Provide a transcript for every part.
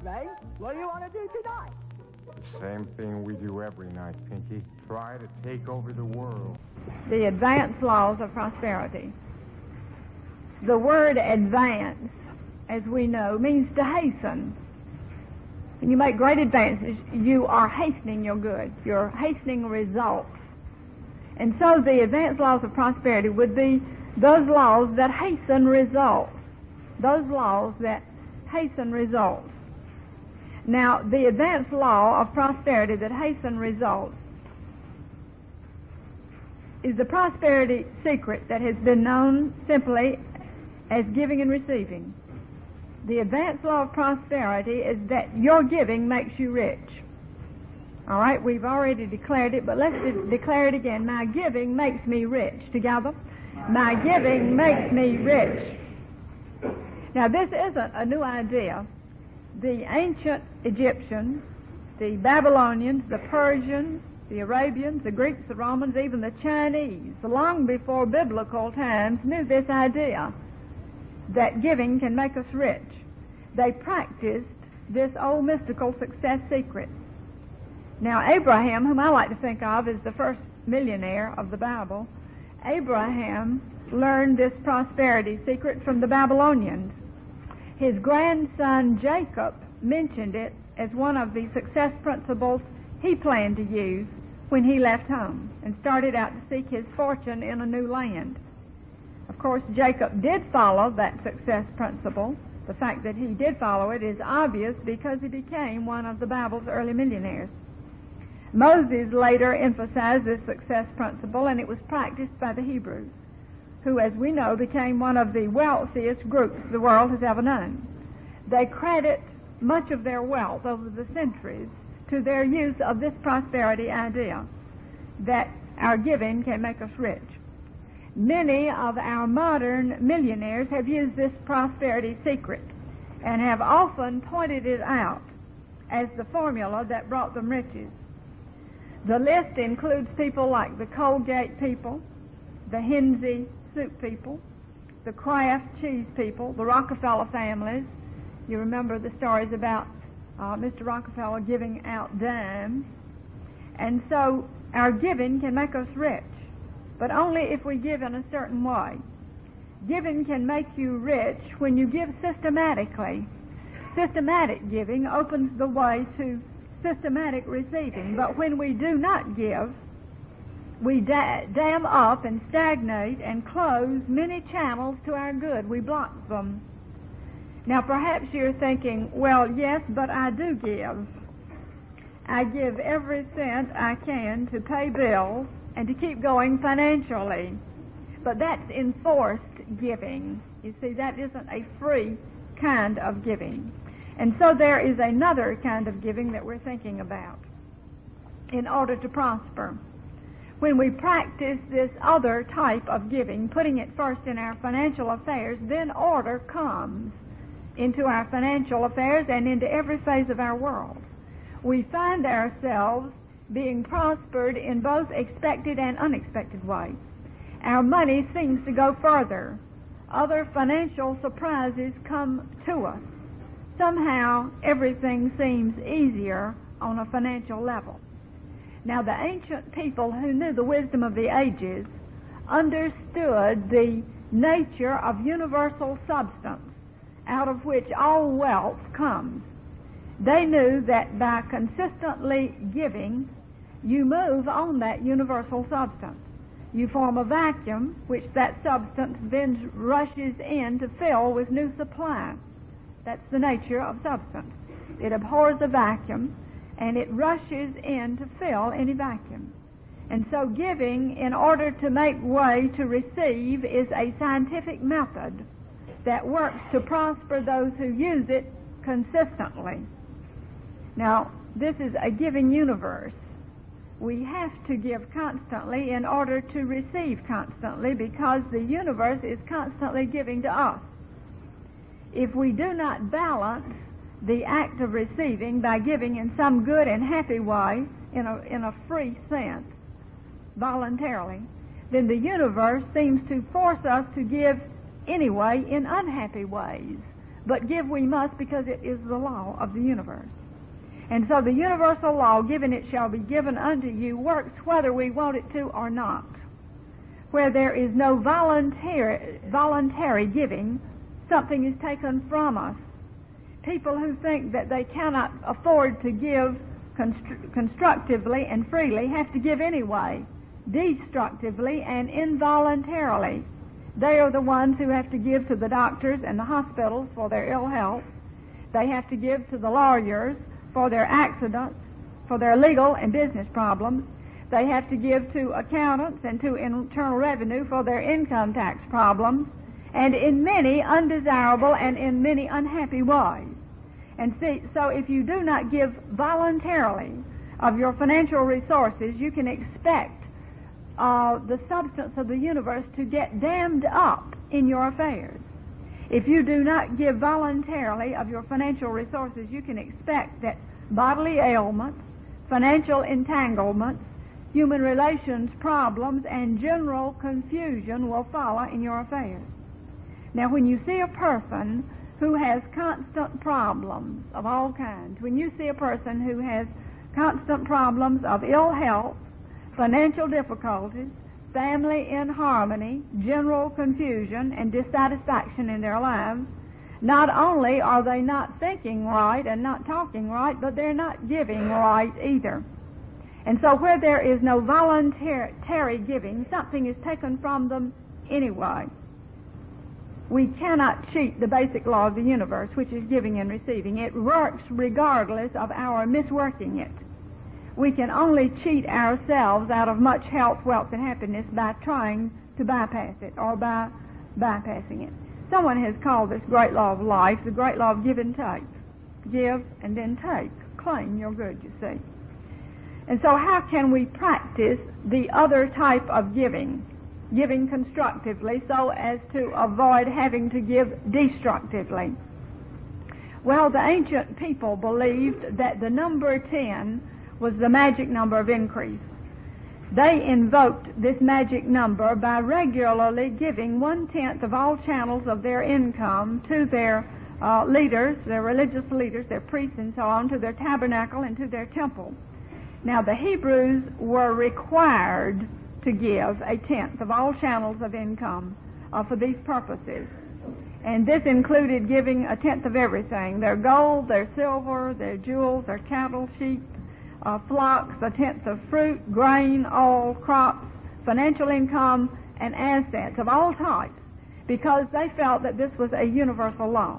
May. What do you want to do tonight? The same thing we do every night, Pinky. Try to take over the world. The advance laws of prosperity. The word advance, as we know, means to hasten. When you make great advances, you are hastening your goods. You're hastening results. And so the advance laws of prosperity would be those laws that hasten results. Those laws that hasten results. Now, the advance law of prosperity that hasten results is the prosperity secret that has been known simply as giving and receiving. The advance law of prosperity is that your giving makes you rich. All right, we've already declared it, but let's declare it again. My giving makes me rich. Together, my giving makes me rich. Now, this isn't a new idea. The ancient Egyptians, the Babylonians, the Persians, the Arabians, the Greeks, the Romans, even the Chinese, long before biblical times, knew this idea that giving can make us rich. They practiced this old mystical success secret. Now, Abraham, whom I like to think of as the first millionaire of the Bible, Abraham learned this prosperity secret from the Babylonians. His grandson Jacob mentioned it as one of the success principles he planned to use when he left home and started out to seek his fortune in a new land. Of course, Jacob did follow that success principle. The fact that he did follow it is obvious because he became one of the Bible's early millionaires. Moses later emphasized this success principle, and it was practiced by the Hebrews, who, as we know, became one of the wealthiest groups the world has ever known. They credit much of their wealth over the centuries to their use of this prosperity idea, that our giving can make us rich. Many of our modern millionaires have used this prosperity secret and have often pointed it out as the formula that brought them riches. The list includes people like the Colgate people, the Hensey soup people, the Kraft cheese people, the Rockefeller families. You remember the stories about Mr. Rockefeller giving out dimes. And so our giving can make us rich, but only if we give in a certain way. Giving can make you rich when you give systematically. Systematic giving opens the way to systematic receiving, but when we do not give, we dam up and stagnate and close many channels to our good. We block them. Now, perhaps you're thinking, well, yes, but I do give. I give every cent I can to pay bills and to keep going financially. But that's enforced giving. You see, that isn't a free kind of giving. And so there is another kind of giving that we're thinking about in order to prosper. When we practice this other type of giving, putting it first in our financial affairs, then order comes into our financial affairs and into every phase of our world. We find ourselves being prospered in both expected and unexpected ways. Our money seems to go further. Other financial surprises come to us. Somehow, everything seems easier on a financial level. Now, the ancient people who knew the wisdom of the ages understood the nature of universal substance out of which all wealth comes. They knew that by consistently giving, you move on that universal substance. You form a vacuum, which that substance then rushes in to fill with new supply. That's the nature of substance. It abhors a vacuum, and it rushes in to fill any vacuum. And so giving, in order to make way to receive, is a scientific method that works to prosper those who use it consistently. Now, this is a giving universe. We have to give constantly in order to receive constantly, because the universe is constantly giving to us. If we do not balance the act of receiving by giving in some good and happy way, in a free sense, voluntarily, then the universe seems to force us to give anyway in unhappy ways, but give we must because it is the law of the universe. And so the universal law, given it shall be given unto you, works whether we want it to or not. Where there is no voluntary giving, something is taken from us. People who think that they cannot afford to give constructively and freely have to give anyway, destructively and involuntarily. They are the ones who have to give to the doctors and the hospitals for their ill health. They have to give to the lawyers for their accidents, for their legal and business problems. They have to give to accountants and to Internal Revenue for their income tax problems, and in many undesirable and in many unhappy ways. And see, so if you do not give voluntarily of your financial resources, you can expect the substance of the universe to get dammed up in your affairs. If you do not give voluntarily of your financial resources, you can expect that bodily ailments, financial entanglements, human relations problems, and general confusion will follow in your affairs. Now, when you see a person who has constant problems of all kinds, when you see a person who has constant problems of ill health, financial difficulties, family inharmony, general confusion, and dissatisfaction in their lives, not only are they not thinking right and not talking right, but they're not giving right either. And so where there is no voluntary giving, something is taken from them anyway. We cannot cheat the basic law of the universe, which is giving and receiving. It works regardless of our misworking it. We can only cheat ourselves out of much health, wealth, and happiness by trying to bypass it or by bypassing it. Someone has called this great law of life the great law of give and take. Give and then take. Claim your good, you see. And so how can we practice the other type of giving constructively so as to avoid having to give destructively? Well, the ancient people believed that the number 10 was the magic number of increase. They invoked this magic number by regularly giving 1/10 of all channels of their income to their leaders, their religious leaders, their priests and so on, to their tabernacle and to their temple. Now, the Hebrews were required to give 1/10 of all channels of income for these purposes. And this included giving 1/10 of everything: their gold, their silver, their jewels, their cattle, sheep, flocks, 1/10 of fruit, grain, oil, crops, financial income, and assets of all types, because they felt that this was a universal law.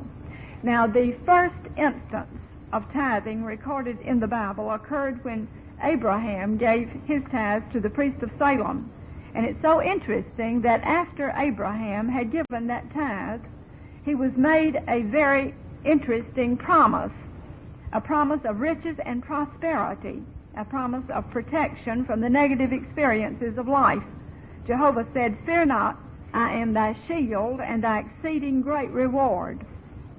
Now, the first instance of tithing recorded in the Bible occurred when Abraham gave his tithes to the priest of Salem. And it's so interesting that after Abraham had given that tithe, he was made a very interesting promise, a promise of riches and prosperity, a promise of protection from the negative experiences of life. Jehovah said, "Fear not, I am thy shield and thy exceeding great reward."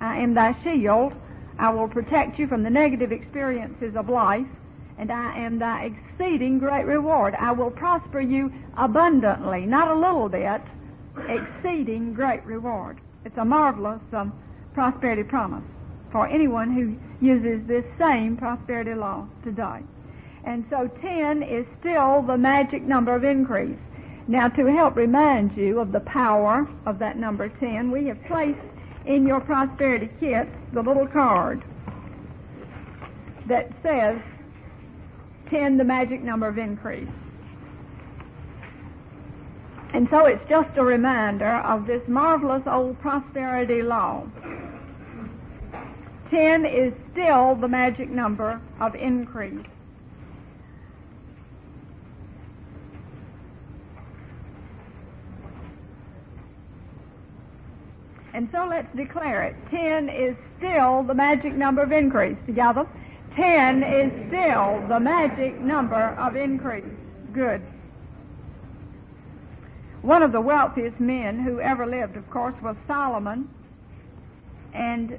I am thy shield. I will protect you from the negative experiences of life, and I am thy exceeding great reward. I will prosper you abundantly, not a little bit, exceeding great reward. It's a marvelous prosperity promise for anyone who uses this same prosperity law today. And so 10 is still the magic number of increase. Now, to help remind you of the power of that number 10, we have placed in your prosperity kit the little card that says 10, the magic number of increase. And so it's just a reminder of this marvelous old prosperity law. 10 is still the magic number of increase. And so let's declare it. 10 is still the magic number of increase. Together. 10 is still the magic number of increase. Good. One of the wealthiest men who ever lived, of course, was Solomon. And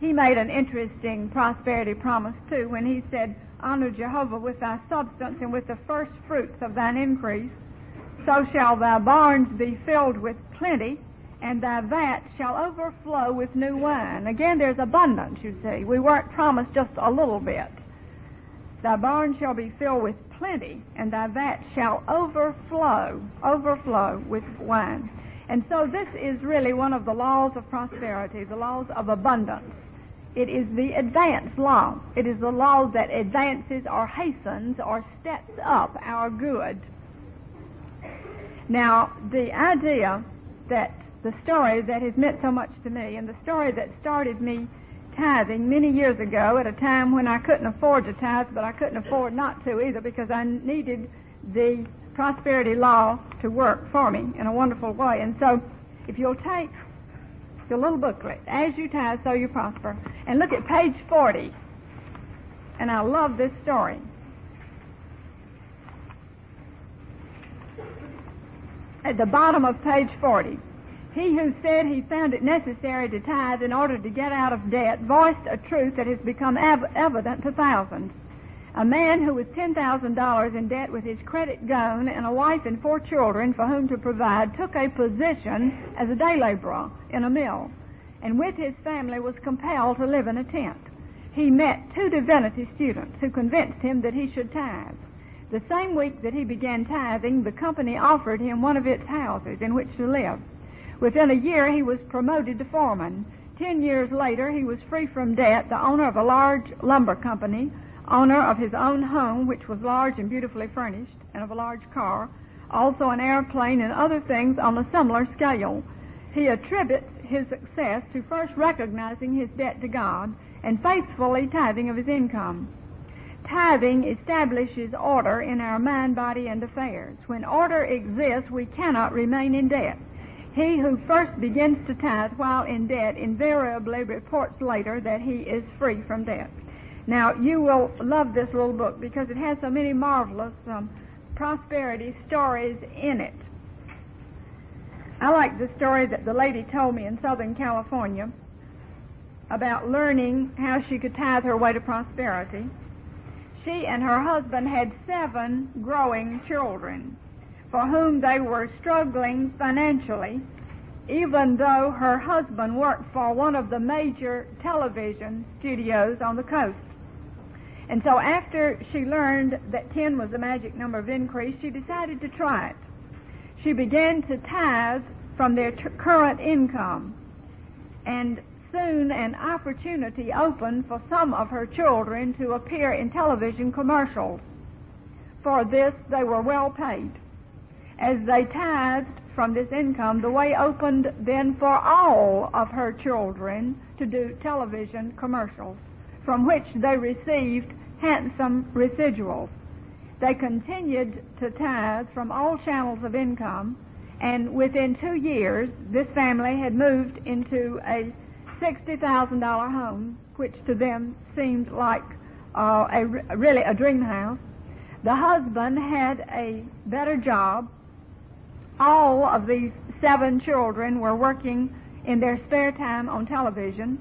he made an interesting prosperity promise, too, when he said, "Honor Jehovah with thy substance and with the first fruits of thine increase. So shall thy barns be filled with plenty, and thy vat shall overflow with new wine. Again, there's abundance, you see. We weren't promised just a little bit. Thy barn shall be filled with plenty, and thy vat shall overflow with wine. And so this is really one of the laws of prosperity, the laws of abundance. It is the advance law. It is the law that advances or hastens or steps up our good. Now, the idea that the story that has meant so much to me, and the story that started me tithing many years ago at a time when I couldn't afford to tithe, but I couldn't afford not to either, because I needed the prosperity law to work for me in a wonderful way. And so if you'll take the little booklet, As You Tithe, So You Prosper, and look at page 40, and I love this story. At the bottom of page 40, he who said he found it necessary to tithe in order to get out of debt voiced a truth that has become evident to thousands. A man who was $10,000 in debt with his credit gone and a wife and 4 children for whom to provide took a position as a day laborer in a mill, and with his family was compelled to live in a tent. He met 2 divinity students who convinced him that he should tithe. The same week that he began tithing, the company offered him one of its houses in which to live. Within a year, he was promoted to foreman. 10 years later, he was free from debt, the owner of a large lumber company, owner of his own home, which was large and beautifully furnished, and of a large car, also an airplane and other things on a similar scale. He attributes his success to first recognizing his debt to God and faithfully tithing of his income. Tithing establishes order in our mind, body, and affairs. When order exists, we cannot remain in debt. He who first begins to tithe while in debt invariably reports later that he is free from debt. Now, you will love this little book because it has so many marvelous prosperity stories in it. I like the story that the lady told me in Southern California about learning how she could tithe her way to prosperity. She and her husband had 7 growing children for whom they were struggling financially, even though her husband worked for one of the major television studios on the coast. And so after she learned that 10 was the magic number of increase, she decided to try it. She began to tithe from their current income, and soon an opportunity opened for some of her children to appear in television commercials. For this, they were well paid. As they tithed from this income, the way opened then for all of her children to do television commercials, from which they received handsome residuals. They continued to tithe from all channels of income, and within 2 years, this family had moved into a $60,000 home, which to them seemed like really a dream house. The husband had a better job. All of these 7 children were working in their spare time on television.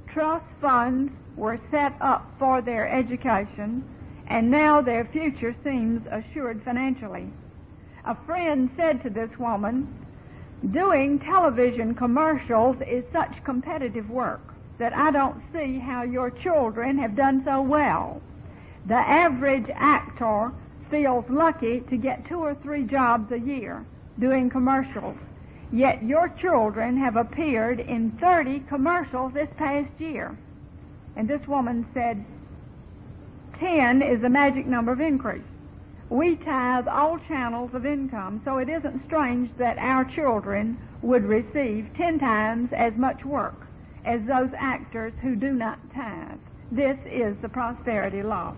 Trust funds were set up for their education, and now their future seems assured financially. A friend said to this woman, "Doing television commercials is such competitive work that I don't see how your children have done so well. The average actor feels lucky to get 2 or 3 jobs a year doing commercials, yet your children have appeared in 30 commercials this past year." And this woman said, 10 is the magic number of increase. We tithe all channels of income, so it isn't strange that our children would receive 10 times as much work as those actors who do not tithe. This is the prosperity law.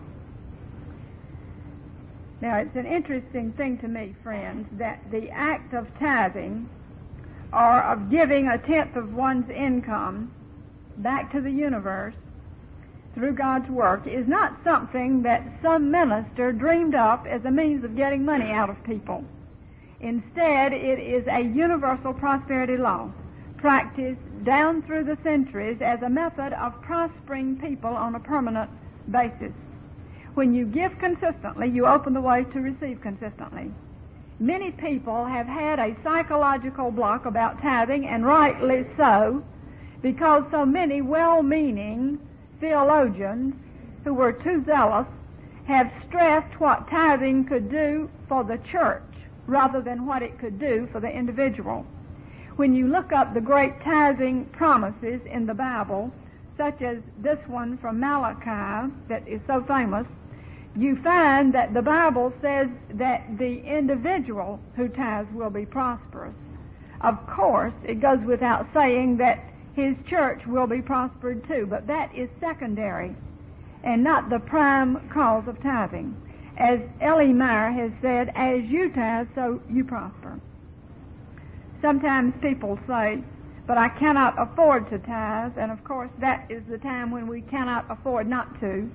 Now, it's an interesting thing to me, friends, that the act of tithing, or of giving 1/10 of one's income back to the universe through God's work, is not something that some minister dreamed up as a means of getting money out of people. Instead, it is a universal prosperity law, practiced down through the centuries as a method of prospering people on a permanent basis. When you give consistently, you open the way to receive consistently. Many people have had a psychological block about tithing, and rightly so, because so many well-meaning theologians who were too zealous have stressed what tithing could do for the church rather than what it could do for the individual. When you look up the great tithing promises in the Bible, such as this one from Malachi that is so famous, you find that the Bible says that the individual who tithes will be prosperous. Of course, it goes without saying that his church will be prospered too, but that is secondary and not the prime cause of tithing. As Ellie Meyer has said, as you tithe, so you prosper. Sometimes people say, but I cannot afford to tithe, and of course that is the time when we cannot afford not to.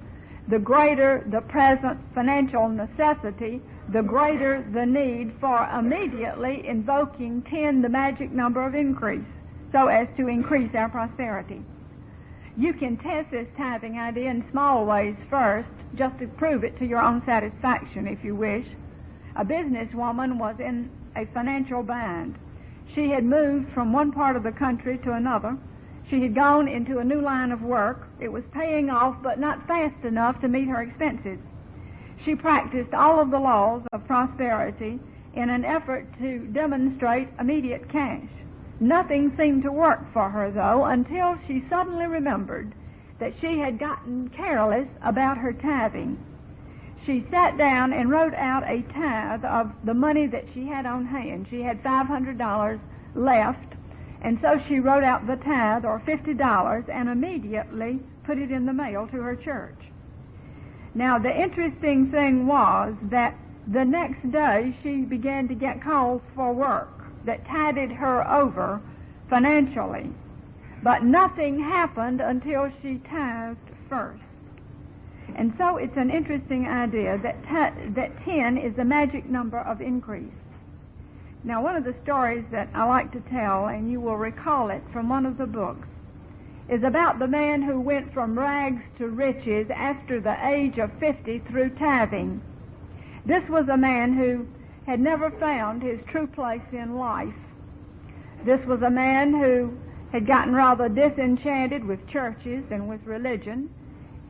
The greater the present financial necessity, the greater the need for immediately invoking 10, the magic number of increase, so as to increase our prosperity. You can test this tithing idea in small ways first, just to prove it to your own satisfaction, if you wish. A businesswoman was in a financial bind. She had moved from one part of the country to another. She had gone into a new line of work. It was paying off, but not fast enough to meet her expenses. She practiced all of the laws of prosperity in an effort to demonstrate immediate cash. Nothing seemed to work for her, though, until she suddenly remembered that she had gotten careless about her tithing. She sat down and wrote out a tithe of the money that she had on hand. She had $500 left, and so she wrote out the tithe, or $50, and immediately put it in the mail to her church. Now, the interesting thing was that the next day she began to get calls for work that tided her over financially. But nothing happened until she tithed first. And so it's an interesting idea that 10 is the magic number of increase. Now, one of the stories that I like to tell, and you will recall it from one of the books, is about the man who went from rags to riches after the age of 50 through tithing. This was a man who had never found his true place in life. This was a man who had gotten rather disenchanted with churches and with religion,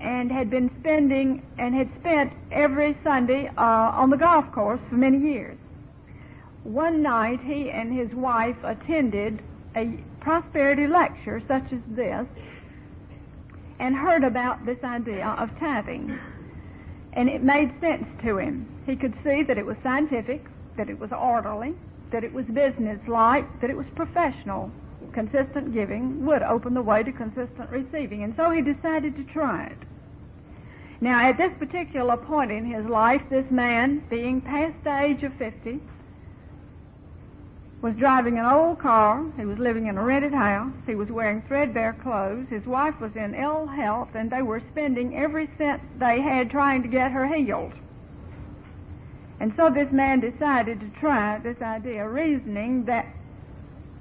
and had spent every Sunday on the golf course for many years. One night he and his wife attended a prosperity lecture such as this and heard about this idea of tithing. And it made sense to him. He could see that it was scientific, that it was orderly, that it was businesslike, that it was professional. Consistent giving would open the way to consistent receiving. And so he decided to try it. Now, at this particular point in his life, this man, being past the age of 50, was driving an old car. He was living in a rented house. He was wearing threadbare clothes. His wife was in ill health, and they were spending every cent they had trying to get her healed. And so this man decided to try this idea, reasoning that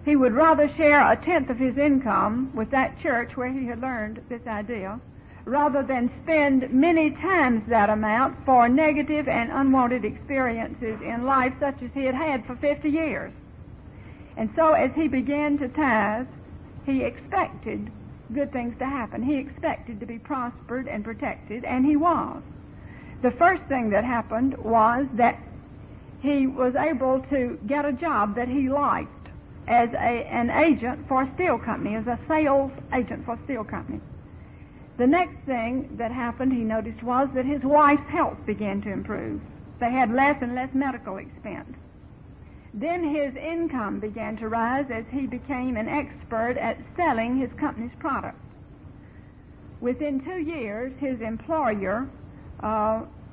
he would rather share 1/10 of his income with that church where he had learned this idea, rather than spend many times that amount for negative and unwanted experiences in life such as he had had for 50 years. And so as he began to tithe, he expected good things to happen. He expected to be prospered and protected, and he was. The first thing that happened was that he was able to get a job that he liked as an agent for a steel company, as a sales agent for a steel company. The next thing that happened, he noticed, was that his wife's health began to improve. They had less and less medical expense. Then his income began to rise as he became an expert at selling his company's products. Within 2 years, his employer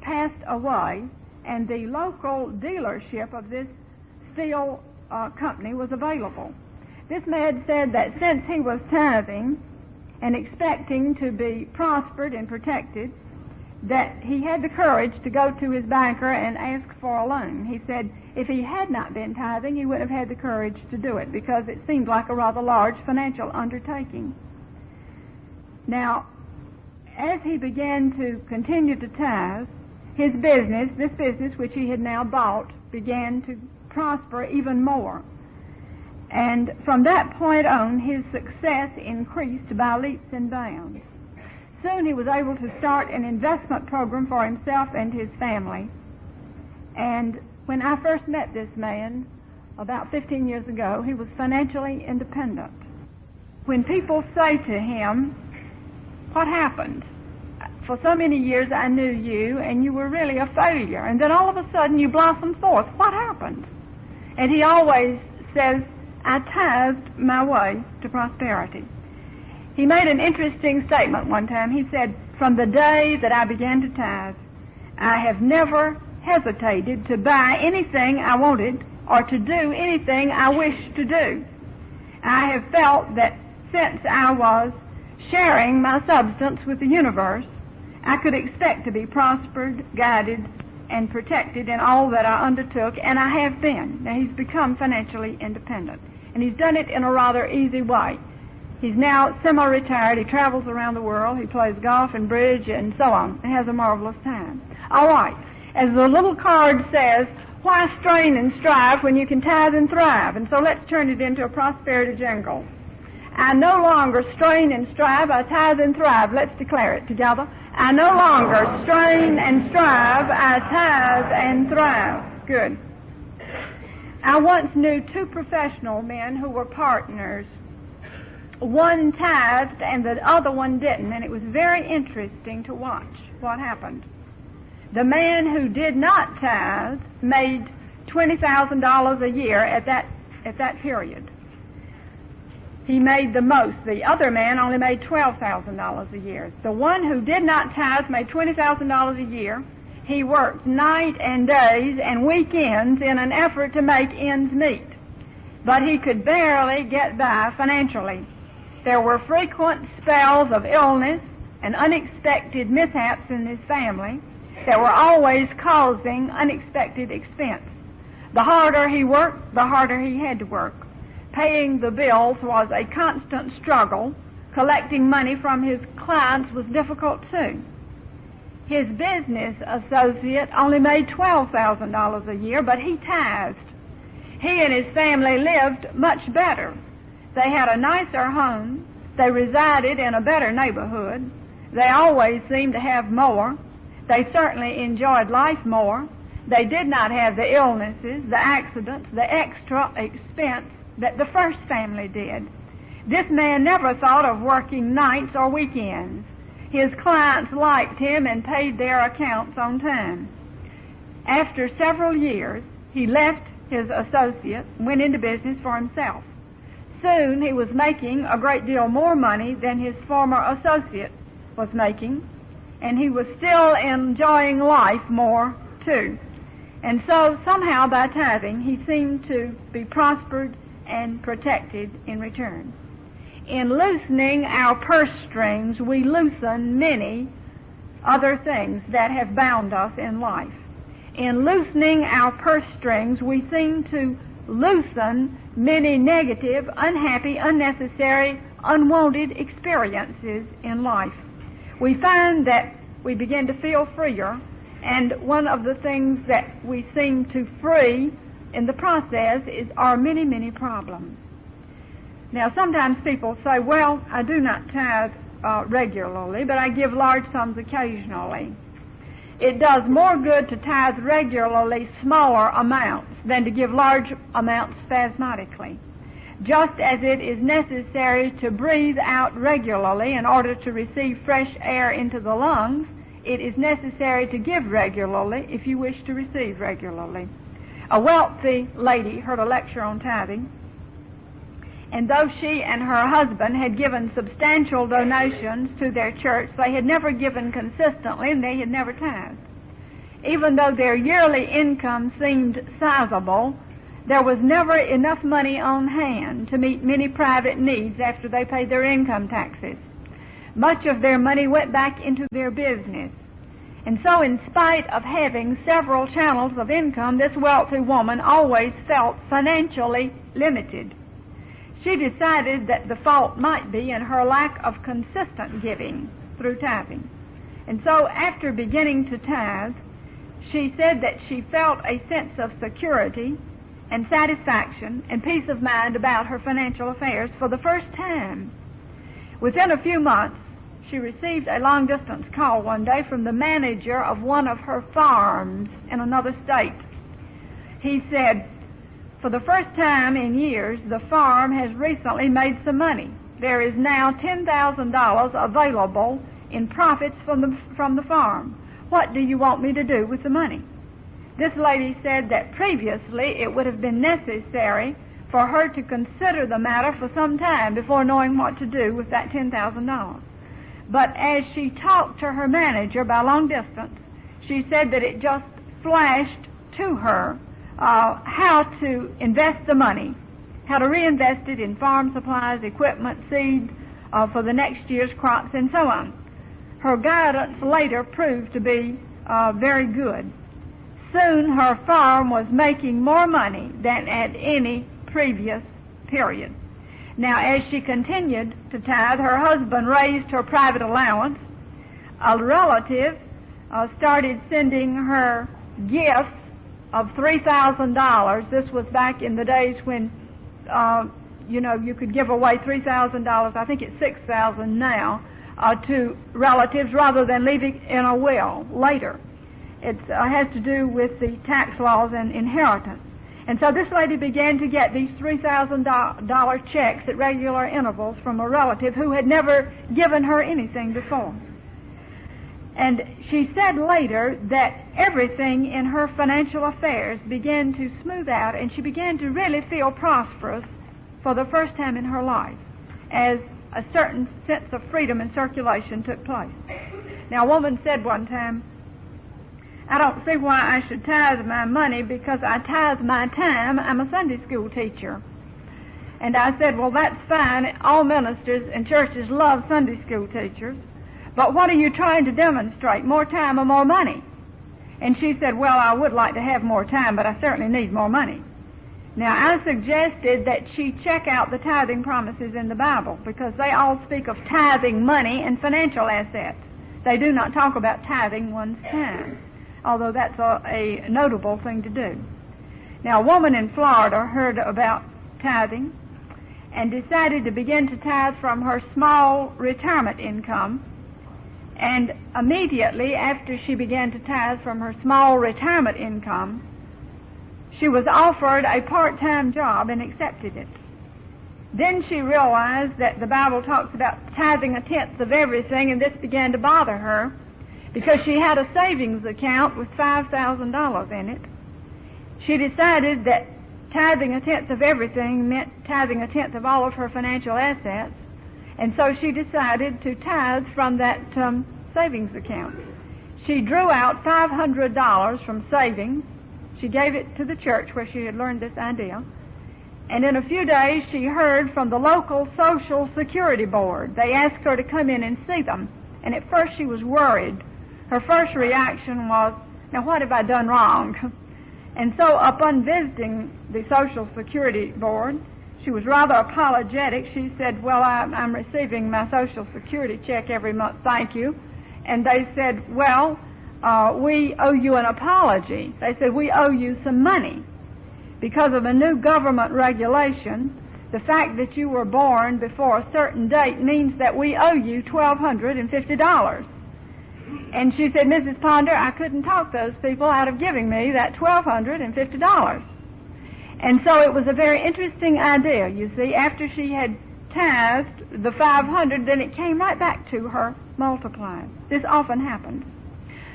passed away, and the local dealership of this steel company was available. This man said that since he was tithing and expecting to be prospered and protected, that he had the courage to go to his banker and ask for a loan. He said if he had not been tithing, he wouldn't have had the courage to do it because it seemed like a rather large financial undertaking. Now, as he began to continue to tithe, his business, this business which he had now bought, began to prosper even more. And from that point on, his success increased by leaps and bounds. Soon he was able to start an investment program for himself and his family. And when I first met this man, about 15 years ago, he was financially independent. When people say to him, "What happened? For so many years I knew you, and you were really a failure, and then all of a sudden you blossomed forth. What happened?" And he always says, "I tithed my way to prosperity." He made an interesting statement one time. He said, "From the day that I began to tithe, I have never hesitated to buy anything I wanted or to do anything I wished to do. I have felt that since I was sharing my substance with the universe, I could expect to be prospered, guided, and protected in all that I undertook, and I have been." Now, he's become financially independent, and he's done it in a rather easy way. He's now semi-retired. He travels around the world. He plays golf and bridge and so on, and has a marvelous time. All right. As the little card says, why strain and strive when you can tithe and thrive? And so let's turn it into a prosperity jingle. I no longer strain and strive, I tithe and thrive. Let's declare it together. I no longer strain and strive, I tithe and thrive. Good. I once knew two professional men who were partners. One tithed and the other one didn't, and it was very interesting to watch what happened. The man who did not tithe made $20,000 a year at that period. He made the most. The other man only made $12,000 a year. The one who did not tithe made $20,000 a year. He worked night and days and weekends in an effort to make ends meet. But he could barely get by financially. There were frequent spells of illness and unexpected mishaps in his family that were always causing unexpected expense. The harder he worked, the harder he had to work. Paying the bills was a constant struggle. Collecting money from his clients was difficult too. His business associate only made $12,000 a year, but he tithed. He and his family lived much better. They had a nicer home. They resided in a better neighborhood. They always seemed to have more. They certainly enjoyed life more. They did not have the illnesses, the accidents, the extra expense that the first family did. This man never thought of working nights or weekends. His clients liked him and paid their accounts on time. After several years, he left his associate and went into business for himself. Soon he was making a great deal more money than his former associate was making, and he was still enjoying life more too. And so somehow by tithing he seemed to be prospered and protected in return. In loosening our purse strings, we loosen many other things that have bound us in life. In loosening our purse strings, we seem to loosen many negative, unhappy, unnecessary, unwanted experiences in life. We find that we begin to feel freer, and one of the things that we seem to free in the process is our many, many problems. Now, sometimes people say, well, I do not tithe regularly, but I give large sums occasionally. It does more good to tithe regularly smaller amounts than to give large amounts spasmodically. Just as it is necessary to breathe out regularly in order to receive fresh air into the lungs, it is necessary to give regularly if you wish to receive regularly. A wealthy lady heard a lecture on tithing, and though she and her husband had given substantial donations to their church, they had never given consistently, and they had never tithed. Even though their yearly income seemed sizable, there was never enough money on hand to meet many private needs after they paid their income taxes. Much of their money went back into their business. And so in spite of having several channels of income, this wealthy woman always felt financially limited. She decided that the fault might be in her lack of consistent giving through tithing. And so after beginning to tithe, she said that she felt a sense of security and satisfaction and peace of mind about her financial affairs for the first time. Within a few months, she received a long-distance call one day from the manager of one of her farms in another state. He said, for the first time in years, the farm has recently made some money. There is now $10,000 available in profits from the farm. What do you want me to do with the money? This lady said that previously it would have been necessary for her to consider the matter for some time before knowing what to do with that $10,000. But as she talked to her manager by long distance, she said that it just flashed to her how to invest the money, how to reinvest it in farm supplies, equipment, seed for the next year's crops, and so on. Her guidance later proved to be very good. Soon her farm was making more money than at any previous period. Now, as she continued to tithe, her husband raised her private allowance. A relative started sending her gifts of $3,000. This was back in the days when, you could give away $3,000. I think it's $6,000 now to relatives rather than leaving in a will later. It has to do with the tax laws and inheritance. And so this lady began to get these $3,000 checks at regular intervals from a relative who had never given her anything before. And she said later that everything in her financial affairs began to smooth out, and she began to really feel prosperous for the first time in her life, as a certain sense of freedom and circulation took place. Now, a woman said one time, I don't see why I should tithe my money because I tithe my time. I'm a Sunday school teacher. And I said, well, that's fine. All ministers and churches love Sunday school teachers. But what are you trying to demonstrate, more time or more money? And she said, well, I would like to have more time, but I certainly need more money. Now, I suggested that she check out the tithing promises in the Bible because they all speak of tithing money and financial assets. They do not talk about tithing one's time, although that's a notable thing to do. Now, a woman in Florida heard about tithing and decided to begin to tithe from her small retirement income. And immediately after she began to tithe from her small retirement income, she was offered a part-time job and accepted it. Then she realized that the Bible talks about tithing a tenth of everything, and this began to bother her because she had a savings account with $5,000 in it. She decided that tithing a tenth of everything meant tithing a tenth of all of her financial assets, and so she decided to tithe from that savings account. She drew out $500 from savings. She gave it to the church where she had learned this idea. And in a few days, she heard from the local Social Security Board. They asked her to come in and see them. And at first she was worried. Her first reaction was, now what have I done wrong? And so upon visiting the Social Security Board, she was rather apologetic. She said, well, I'm receiving my Social Security check every month, thank you. And they said, well, we owe you an apology. They said, we owe you some money. Because of a new government regulation, the fact that you were born before a certain date means that we owe you $1,250. And she said, Mrs. Ponder, I couldn't talk those people out of giving me that $1,250. And so it was a very interesting idea, you see. After she had tithed the $500, then it came right back to her multiplied. This often happens.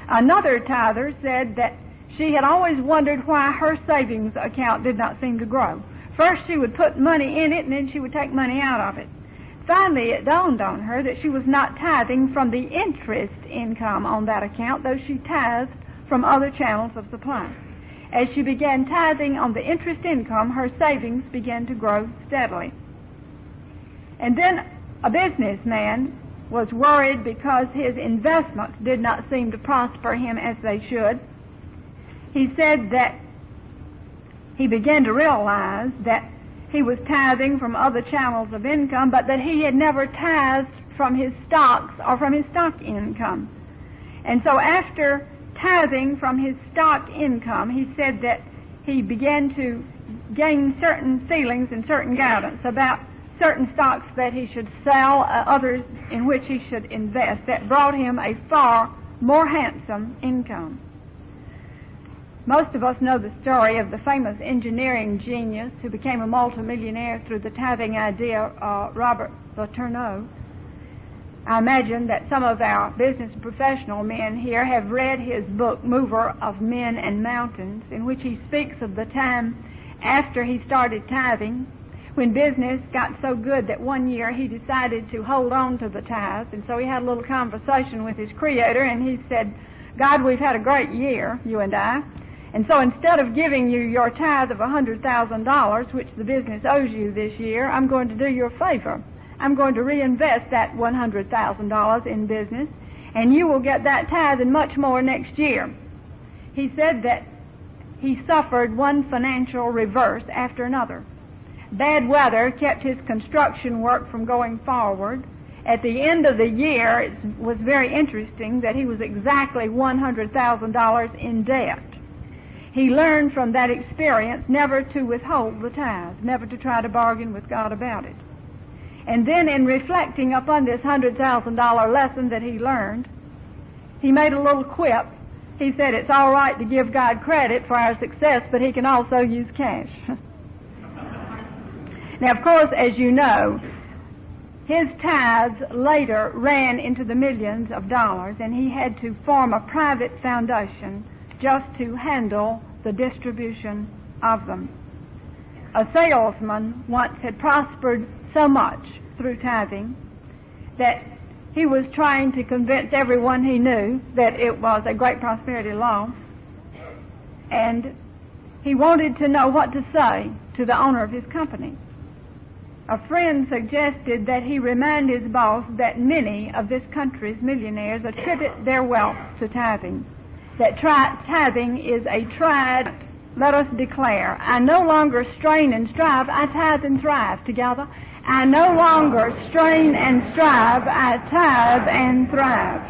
Another tither said that she had always wondered why her savings account did not seem to grow. First she would put money in it, and then she would take money out of it. Finally, it dawned on her that she was not tithing from the interest income on that account, though she tithed from other channels of supply. As she began tithing on the interest income, her savings began to grow steadily. And then a businessman was worried because his investments did not seem to prosper him as they should. He said that he began to realize that he was tithing from other channels of income, but that he had never tithed from his stocks or from his stock income. And so after tithing from his stock income, he said that he began to gained certain feelings and certain guidance about certain stocks that he should sell, others in which he should invest, that brought him a far more handsome income. Most of us know the story of the famous engineering genius who became a multimillionaire through the tithing idea, Robert Letourneau. I imagine that some of our business and professional men here have read his book, Mover of Men and Mountains, in which he speaks of the time after he started tithing, when business got so good that one year he decided to hold on to the tithes, and so he had a little conversation with his Creator, and he said, God, we've had a great year, you and I, and so instead of giving you your tithe of $100,000, which the business owes you this year, I'm going to do you a favor. I'm going to reinvest that $100,000 in business, and you will get that tithe and much more next year. He said that he suffered one financial reverse after another. Bad weather kept his construction work from going forward. At the end of the year, it was very interesting that he was exactly $100,000 in debt. He learned from that experience never to withhold the tithe, never to try to bargain with God about it. And then in reflecting upon this $100,000 lesson that he learned, he made a little quip. He said it's all right to give God credit for our success, but he can also use cash. Now, of course, as you know, his tithes later ran into the millions of dollars, and he had to form a private foundation just to handle the distribution of them. A salesman once had prospered so much through tithing that he was trying to convince everyone he knew that it was a great prosperity law, and he wanted to know what to say to the owner of his company. A friend suggested that he remind his boss that many of this country's millionaires attribute their wealth to tithing, that tithing is a tried. Let us declare, I no longer strain and strive, I tithe and thrive. Together, I no longer strain and strive, I tithe and thrive.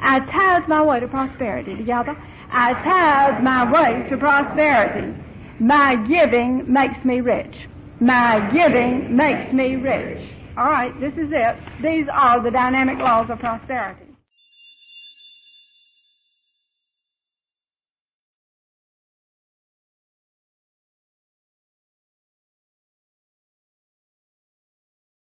I tithe my way to prosperity. Together, I tithe my way to prosperity. My giving makes me rich. My giving makes me rich. All right, this is it. These are the dynamic laws of prosperity.